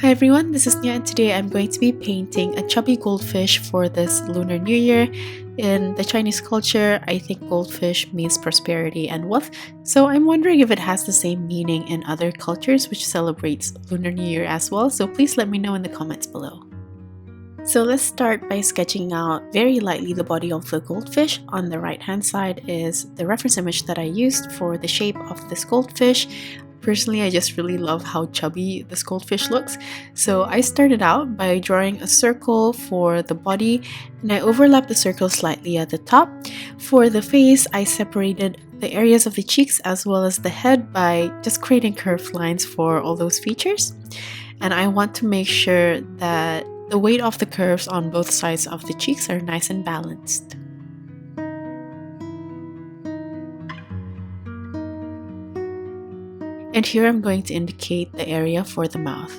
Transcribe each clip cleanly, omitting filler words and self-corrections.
Hi everyone, this is Nia and today I'm going to be painting a chubby goldfish for this Lunar New Year. In the Chinese culture, I think goldfish means prosperity and wealth, so I'm wondering if it has the same meaning in other cultures which celebrates Lunar New Year as well, so please let me know in the comments below. So let's start by sketching out very lightly the body of the goldfish. On the right hand side is the reference image that I used for the shape of this goldfish. Personally, I just really love how chubby this goldfish looks. So I started out by drawing a circle for the body and I overlapped the circle slightly at the top. For the face, I separated the areas of the cheeks as well as the head by just creating curved lines for all those features. And I want to make sure that the weight of the curves on both sides of the cheeks are nice and balanced. And here I'm going to indicate the area for the mouth.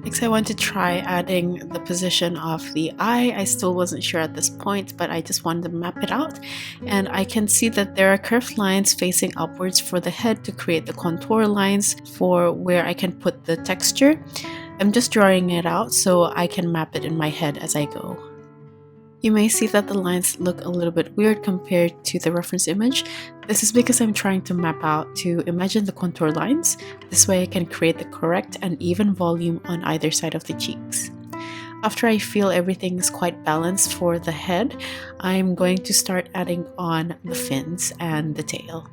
Next, I want to try adding the position of the eye. I still wasn't sure at this point, but I just wanted to map it out. And I can see that there are curved lines facing upwards for the head to create the contour lines for where I can put the texture. I'm just drawing it out so I can map it in my head as I go. You may see that the lines look a little bit weird compared to the reference image. This is because I'm trying to map out to imagine the contour lines. This way I can create the correct and even volume on either side of the cheeks. After I feel everything is quite balanced for the head, I'm going to start adding on the fins and the tail.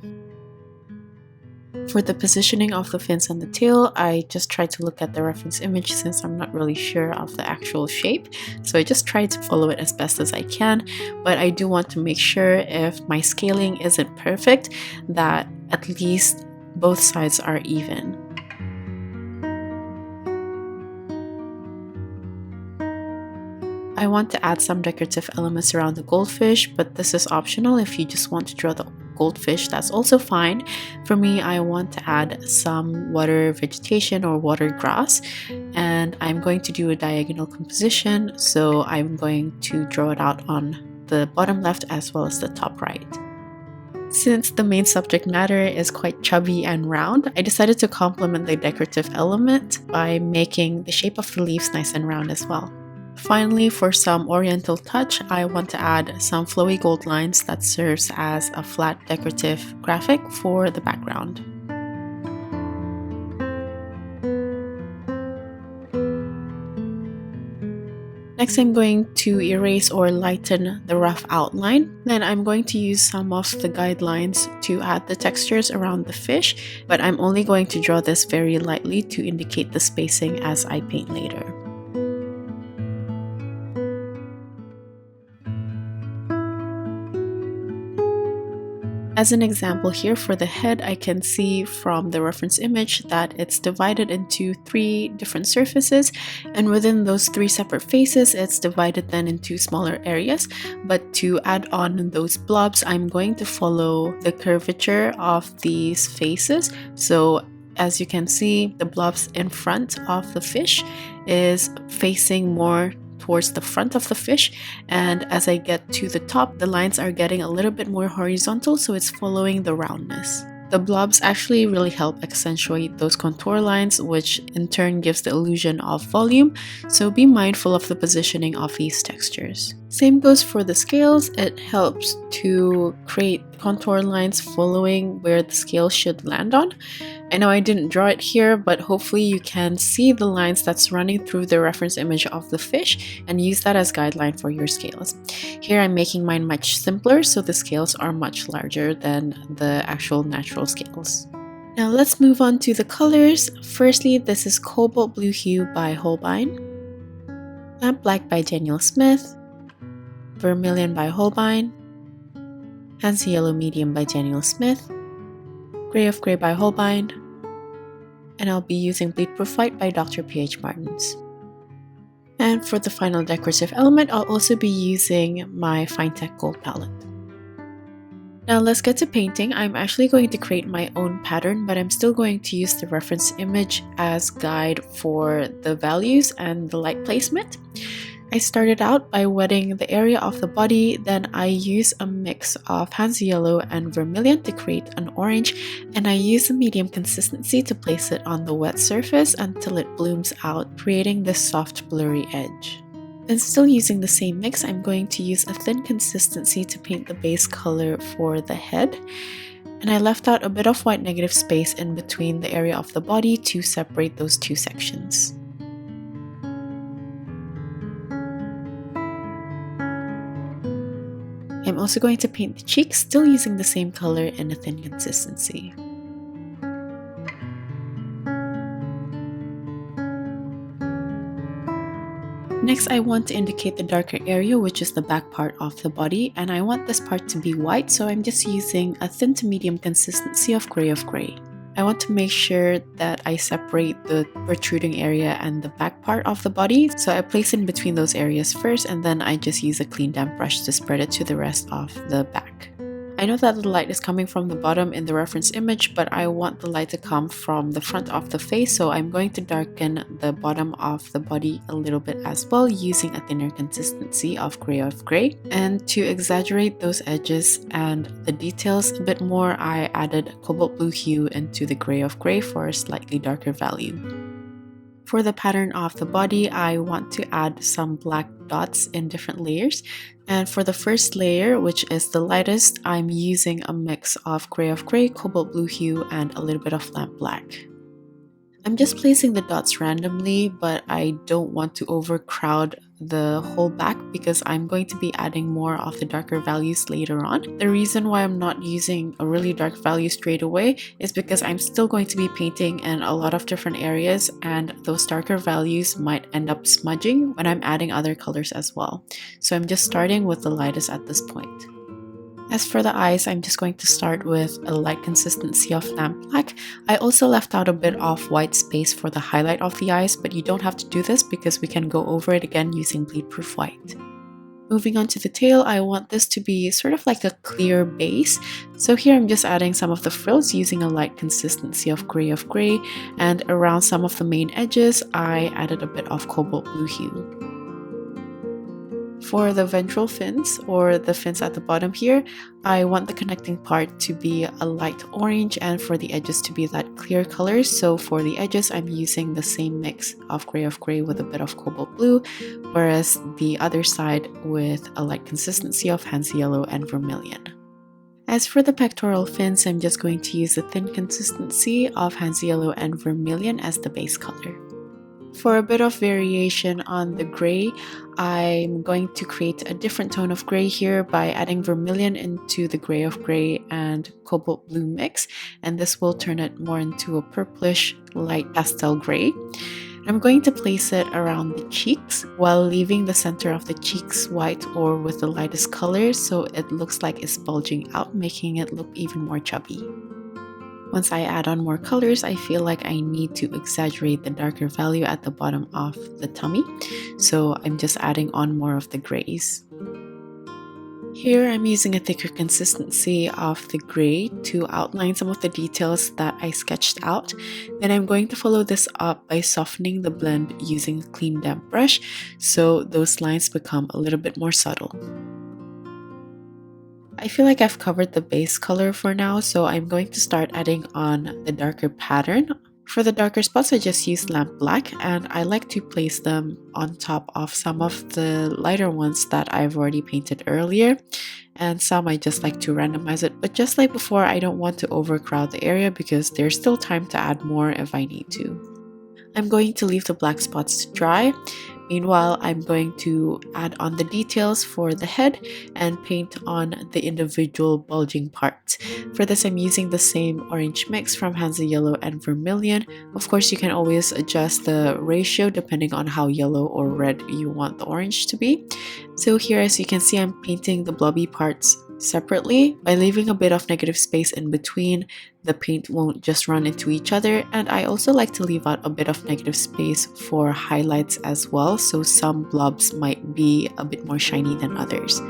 For the positioning of the fins and the tail, I just tried to look at the reference image since I'm not really sure of the actual shape. So I just tried to follow it as best as I can, but I do want to make sure if my scaling isn't perfect, that at least both sides are even. I want to add some decorative elements around the goldfish, but this is optional. If you just want to draw the goldfish, that's also fine. For me, I want to add some water vegetation or water grass, and I'm going to do a diagonal composition, so I'm going to draw it out on the bottom left as well as the top right. Since the main subject matter is quite chubby and round, I decided to complement the decorative element by making the shape of the leaves nice and round as well. Finally, for some oriental touch, I want to add some flowy gold lines that serves as a flat decorative graphic for the background. Next, I'm going to erase or lighten the rough outline. Then I'm going to use some of the guidelines to add the textures around the fish, but I'm only going to draw this very lightly to indicate the spacing as I paint later. As an example here for the head, I can see from the reference image that it's divided into 3 different surfaces, and within those 3 separate faces, it's divided then into smaller areas. But to add on those blobs, I'm going to follow the curvature of these faces. So as you can see, the blobs in front of the fish is facing more towards the front of the fish, and as I get to the top, the lines are getting a little bit more horizontal, so it's following the roundness. The blobs actually really help accentuate those contour lines, which in turn gives the illusion of volume, so be mindful of the positioning of these textures. Same goes for the scales. It helps to create contour lines following where the scale should land on. I know I didn't draw it here, but hopefully you can see the lines that's running through the reference image of the fish and use that as guideline for your scales. Here I'm making mine much simpler, so the scales are much larger than the actual natural scales. Now let's move on to the colors. Firstly, this is Cobalt Blue Hue by Holbein, Lamp Black by Daniel Smith, Vermilion by Holbein, Hansa Yellow Medium by Daniel Smith, Gray of Grey by Holbein, and I'll be using Bleed Proof White by Dr. P.H. Martins. And for the final decorative element, I'll also be using my Finetech Gold palette. Now let's get to painting. I'm actually going to create my own pattern, but I'm still going to use the reference image as guide for the values and the light placement. I started out by wetting the area of the body, then I use a mix of Hansa yellow and vermilion to create an orange, and I use a medium consistency to place it on the wet surface until it blooms out, creating this soft blurry edge. And still using the same mix, I'm going to use a thin consistency to paint the base color for the head. And I left out a bit of white negative space in between the area of the body to separate those two sections. I'm also going to paint the cheeks, still using the same color in a thin consistency. Next, I want to indicate the darker area, which is the back part of the body, and I want this part to be white, so I'm just using a thin to medium consistency of gray. I want to make sure that I separate the protruding area and the back part of the body, so I place it in between those areas first, and then I just use a clean damp brush to spread it to the rest of the back. I know that the light is coming from the bottom in the reference image, but I want the light to come from the front of the face, so I'm going to darken the bottom of the body a little bit as well, using a thinner consistency of gray. And to exaggerate those edges and the details a bit more, I added cobalt blue hue into the gray for a slightly darker value. For the pattern of the body, I want to add some black dots in different layers. And for the first layer, which is the lightest, I'm using a mix of gray, cobalt blue hue, and a little bit of lamp black. I'm just placing the dots randomly, but I don't want to overcrowd the whole back because I'm going to be adding more of the darker values later on. The reason why I'm not using a really dark value straight away is because I'm still going to be painting in a lot of different areas, and those darker values might end up smudging when I'm adding other colors as well. So I'm just starting with the lightest at this point. As for the eyes, I'm just going to start with a light consistency of lamp black. I also left out a bit of white space for the highlight of the eyes, but you don't have to do this because we can go over it again using bleed proof white. Moving on to the tail, I want this to be sort of like a clear base. So here I'm just adding some of the frills using a light consistency of gray, and around some of the main edges, I added a bit of cobalt blue hue. For the ventral fins, or the fins at the bottom here, I want the connecting part to be a light orange and for the edges to be that clear color. So for the edges, I'm using the same mix of gray with a bit of cobalt blue, whereas the other side with a light consistency of Hansa yellow and vermilion. As for the pectoral fins, I'm just going to use a thin consistency of Hansa yellow and vermilion as the base color. For a bit of variation on the gray, I'm going to create a different tone of gray here by adding vermilion into the gray and cobalt blue mix, and this will turn it more into a purplish light pastel gray. I'm going to place it around the cheeks while leaving the center of the cheeks white or with the lightest color so it looks like it's bulging out, making it look even more chubby. Once I add on more colors, I feel like I need to exaggerate the darker value at the bottom of the tummy, so I'm just adding on more of the grays. Here I'm using a thicker consistency of the gray to outline some of the details that I sketched out. Then I'm going to follow this up by softening the blend using a clean damp brush so those lines become a little bit more subtle. I feel like I've covered the base color for now, so I'm going to start adding on the darker pattern. For the darker spots, I just use lamp black, and I like to place them on top of some of the lighter ones that I've already painted earlier, and some I just like to randomize it. But just like before, I don't want to overcrowd the area because there's still time to add more if I need to. I'm going to leave the black spots to dry. Meanwhile, I'm going to add on the details for the head and paint on the individual bulging parts. For this, I'm using the same orange mix from Hansa yellow and vermilion. Of course, you can always adjust the ratio depending on how yellow or red you want the orange to be. So here, as you can see, I'm painting the blobby parts separately. By leaving a bit of negative space in between, the paint won't just run into each other, and I also like to leave out a bit of negative space for highlights as well, so some blobs might be a bit more shiny than others.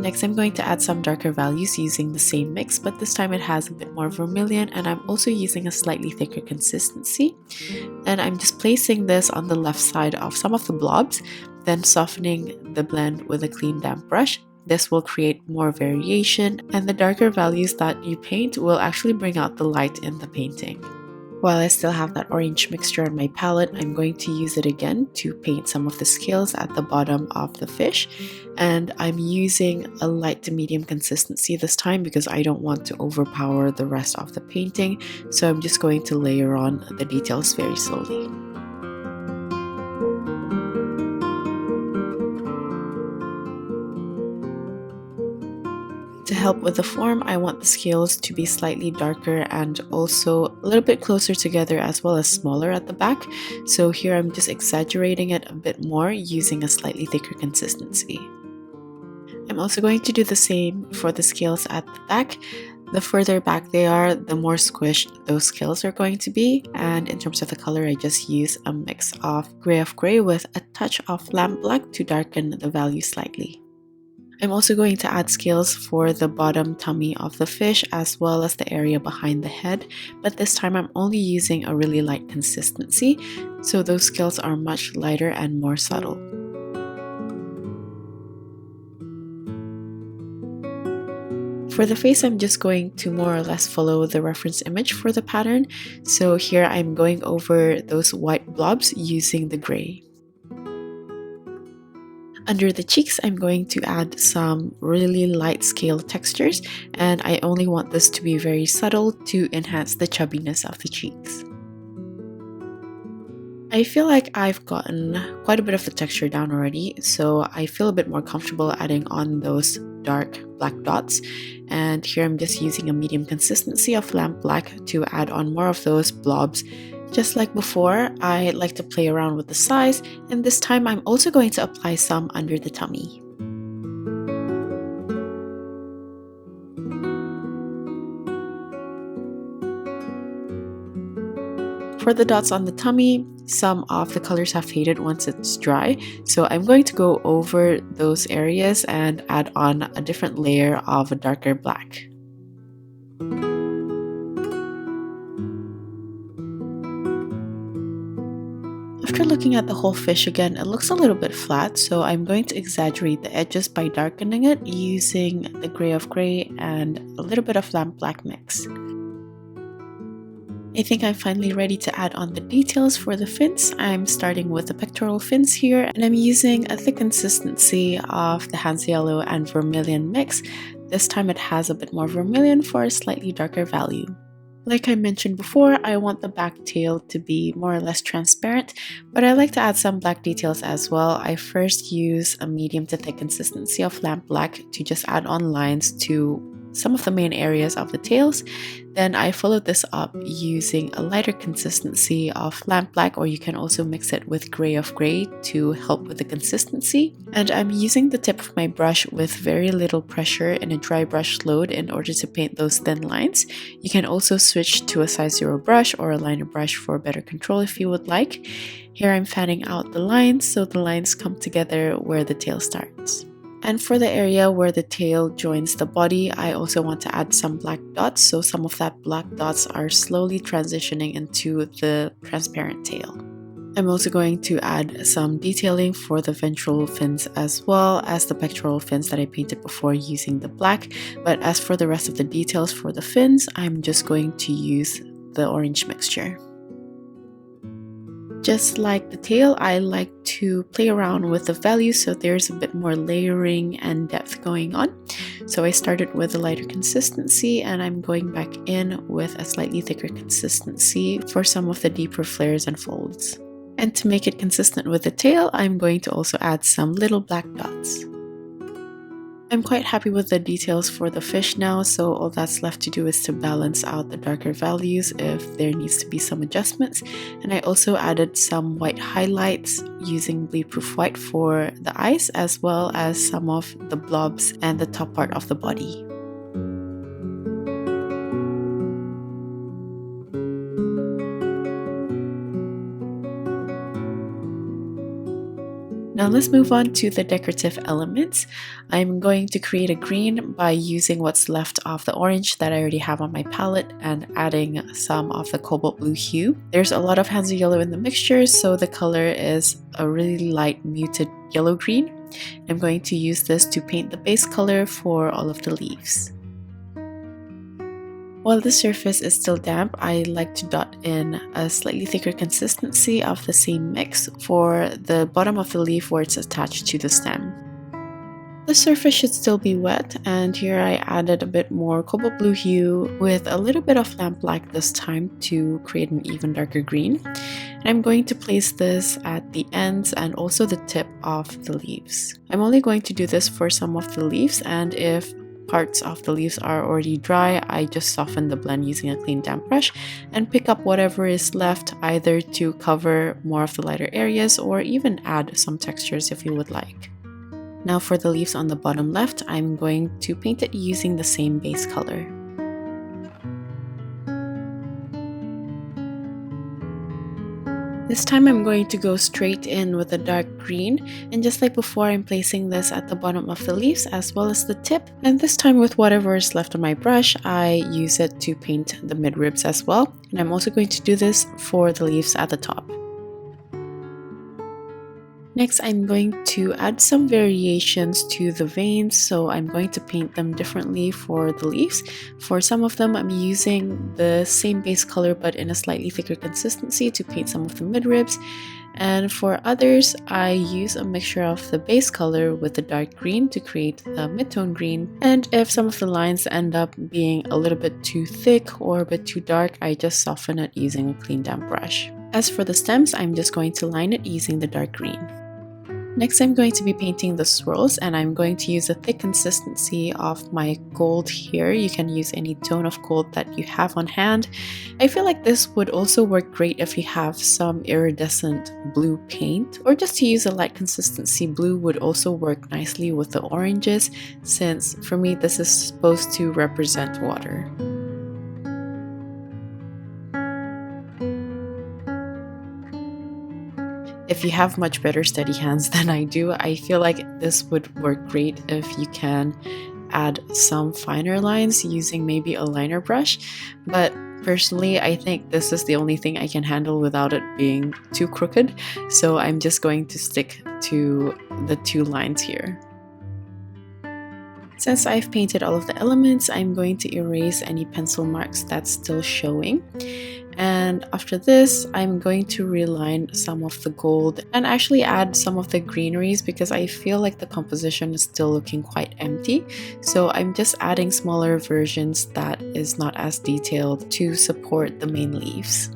Next, I'm going to add some darker values using the same mix, but this time it has a bit more vermilion, and I'm also using a slightly thicker consistency. And I'm just placing this on the left side of some of the blobs, then softening the blend with a clean damp brush. This will create more variation, and the darker values that you paint will actually bring out the light in the painting. While I still have that orange mixture on my palette, I'm going to use it again to paint some of the scales at the bottom of the fish. And I'm using a light to medium consistency this time because I don't want to overpower the rest of the painting. So I'm just going to layer on the details very slowly. To help with the form, I want the scales to be slightly darker and also a little bit closer together as well as smaller at the back. So here I'm just exaggerating it a bit more using a slightly thicker consistency. I'm also going to do the same for the scales at the back. The further back they are, the more squished those scales are going to be. And in terms of the color, I just use a mix of gray with a touch of lamp black to darken the value slightly. I'm also going to add scales for the bottom tummy of the fish as well as the area behind the head, but this time I'm only using a really light consistency, so those scales are much lighter and more subtle. For the face, I'm just going to more or less follow the reference image for the pattern, so here I'm going over those white blobs using the gray. Under the cheeks, I'm going to add some really light scale textures, and I only want this to be very subtle to enhance the chubbiness of the cheeks. I feel like I've gotten quite a bit of the texture down already, so I feel a bit more comfortable adding on those dark black dots. And here I'm just using a medium consistency of lamp black to add on more of those blobs. Just like before, I like to play around with the size, and this time I'm also going to apply some under the tummy. For the dots on the tummy, some of the colors have faded once it's dry, so I'm going to go over those areas and add on a different layer of a darker black. After looking at the whole fish again, it looks a little bit flat, so I'm going to exaggerate the edges by darkening it using the gray and a little bit of lamp black mix. I think I'm finally ready to add on the details for the fins. I'm starting with the pectoral fins here, and I'm using a thick consistency of the Hansa yellow and vermilion mix. This time it has a bit more vermilion for a slightly darker value. Like I mentioned before, I want the back tail to be more or less transparent, but I like to add some black details as well. I first use a medium to thick consistency of lamp black to just add on lines to some of the main areas of the tails. Then I followed this up using a lighter consistency of lamp black, or you can also mix it with gray to help with the consistency. And I'm using the tip of my brush with very little pressure in a dry brush load in order to paint those thin lines. You can also switch to a size 0 brush or a liner brush for better control if you would like. Here I'm fanning out the lines so the lines come together where the tail starts. And for the area where the tail joins the body, I also want to add some black dots, so some of that black dots are slowly transitioning into the transparent tail. I'm also going to add some detailing for the ventral fins as well as the pectoral fins that I painted before using the black, but as for the rest of the details for the fins, I'm just going to use the orange mixture. Just like the tail, I like to play around with the values so there's a bit more layering and depth going on. So I started with a lighter consistency and I'm going back in with a slightly thicker consistency for some of the deeper flares and folds. And to make it consistent with the tail, I'm going to also add some little black dots. I'm quite happy with the details for the fish now, so all that's left to do is to balance out the darker values if there needs to be some adjustments. And I also added some white highlights using bleed-proof white for the eyes, as well as some of the blobs and the top part of the body. Now Now let's move on to the decorative elements. I'm going to create a green by using what's left of the orange that I already have on my palette and adding some of the cobalt blue hue. There's a lot of Hansa yellow in the mixture, so the color is a really light muted yellow-green. I'm going to use this to paint the base color for all of the leaves. While the surface is still damp, I like to dot in a slightly thicker consistency of the same mix for the bottom of the leaf where it's attached to the stem. The surface should still be wet, and here I added a bit more cobalt blue hue with a little bit of lamp black this time to create an even darker green. And I'm going to place this at the ends and also the tip of the leaves. I'm only going to do this for some of the leaves, and if parts of the leaves are already dry, I just soften the blend using a clean damp brush and pick up whatever is left, either to cover more of the lighter areas or even add some textures if you would like. Now for the leaves on the bottom left, I'm going to paint it using the same base color. This time I'm going to go straight in with a dark green, and just like before, I'm placing this at the bottom of the leaves as well as the tip, and this time with whatever is left on my brush, I use it to paint the mid-ribs as well, and I'm also going to do this for the leaves at the top. Next, I'm going to add some variations to the veins, so I'm going to paint them differently for the leaves. For some of them, I'm using the same base color but in a slightly thicker consistency to paint some of the mid-ribs. And for others, I use a mixture of the base color with the dark green to create a mid-tone green. And if some of the lines end up being a little bit too thick or a bit too dark, I just soften it using a clean damp brush. As for the stems, I'm just going to line it using the dark green. Next, I'm going to be painting the swirls, and I'm going to use a thick consistency of my gold here. You can use any tone of gold that you have on hand. I feel like this would also work great if you have some iridescent blue paint, or just to use a light consistency blue would also work nicely with the oranges, since for me this is supposed to represent water. If you have much better steady hands than I do, I feel like this would work great if you can add some finer lines using maybe a liner brush. But personally, I think this is the only thing I can handle without it being too crooked. So I'm just going to stick to the two lines here. Since I've painted all of the elements, I'm going to erase any pencil marks that's still showing. And after this, I'm going to reline some of the gold and actually add some of the greeneries because I feel like the composition is still looking quite empty. So I'm just adding smaller versions that is not as detailed to support the main leaves.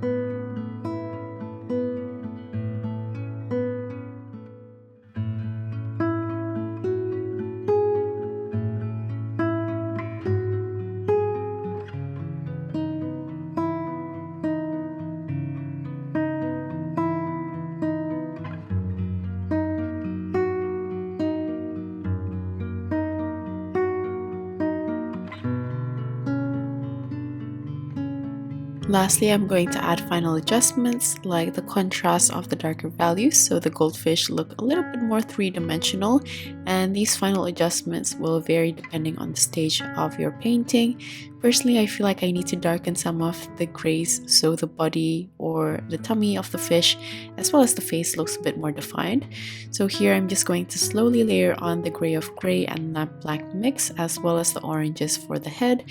Lastly, I'm going to add final adjustments like the contrast of the darker values so the goldfish look a little bit more three-dimensional, and these final adjustments will vary depending on the stage of your painting. Personally, I feel like I need to darken some of the grays so the body or the tummy of the fish as well as the face looks a bit more defined. So here I'm just going to slowly layer on the gray of gray and lamp black mix as well as the oranges for the head.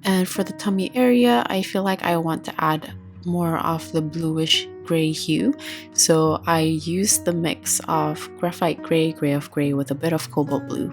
And for the tummy area, I feel like I want to add more of the bluish gray hue. So I use the mix of graphite gray, gray of gray with a bit of cobalt blue.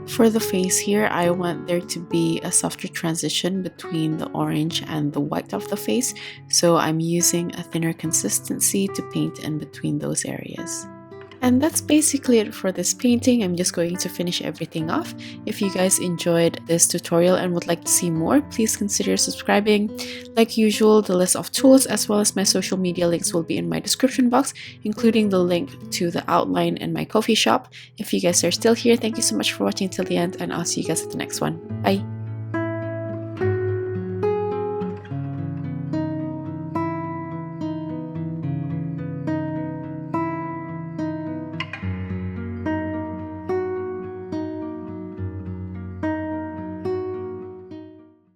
For the face here, I want there to be a softer transition between the orange and the white of the face, so I'm using a thinner consistency to paint in between those areas. And that's basically it for this painting. I'm just going to finish everything off. If you guys enjoyed this tutorial and would like to see more, please consider subscribing. Like usual, the list of tools as well as my social media links will be in my description box, including the link to the outline and my coffee shop. If you guys are still here, thank you so much for watching till the end, and I'll see you guys at the next one. Bye!